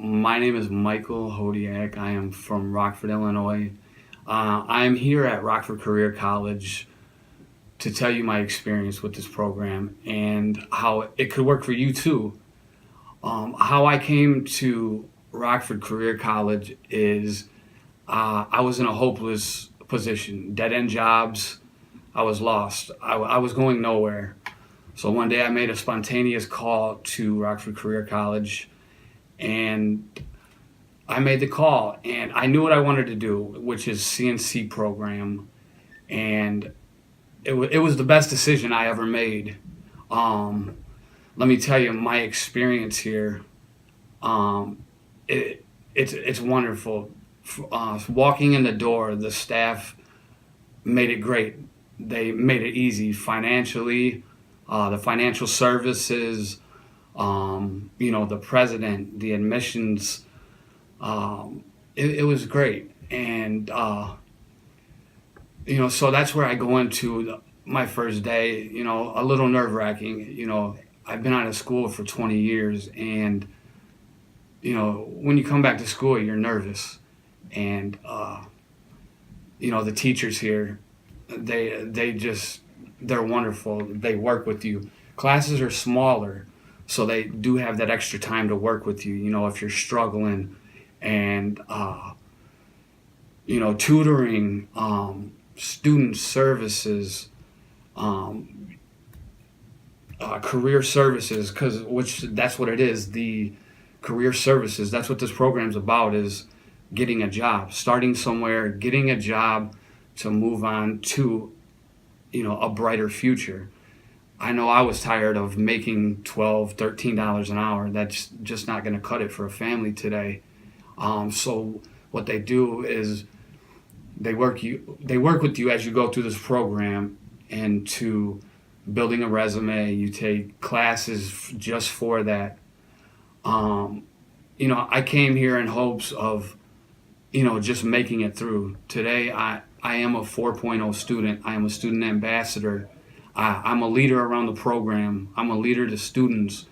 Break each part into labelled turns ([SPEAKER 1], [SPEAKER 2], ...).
[SPEAKER 1] My name is Michael Hodiak. I am from Rockford, Illinois. I am here at Rockford Career College to tell you my experience with this program and how it could work for you too. How I came to Rockford Career College is I was in a hopeless position, dead end jobs. I was lost. I was going nowhere. So one day I made a spontaneous call to Rockford Career College, and I made the call and I knew what I wanted to do, which is CNC program. And it was the best decision I ever made. Um, Let me tell you my experience here. Um, it's wonderful. Walking in the door, the staff made it great. They made it easy financially. The financial services, the president, the admissions. It was great, and so that's where I go into my first day. A little nerve wracking. I've been out of school for 20 years, and when you come back to school, you're nervous, and the teachers here, they're wonderful. They work with you. Classes are smaller, so they do have that extra time to work with you. If you're struggling, and tutoring, student services, um, career services, which that's what it is. The career services. That's what this program's about. Is getting a job, starting somewhere, getting a job to move on to a brighter future. I know I was tired of making $12, $13 an hour. That's just not going to cut it for a family today. So what they do is they work with you as you go through this program into building a resume. You take classes just for that. I came here in hopes of just making it through. Today I am a 4.0 student. I am a student ambassador. I'm a leader around the program. I'm a leader to students.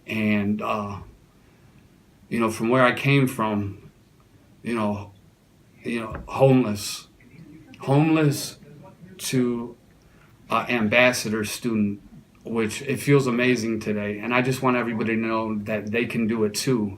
[SPEAKER 1] And from where I came from, you know, homeless to ambassador student, which it feels amazing today. And I just want everybody to know that they can do it too.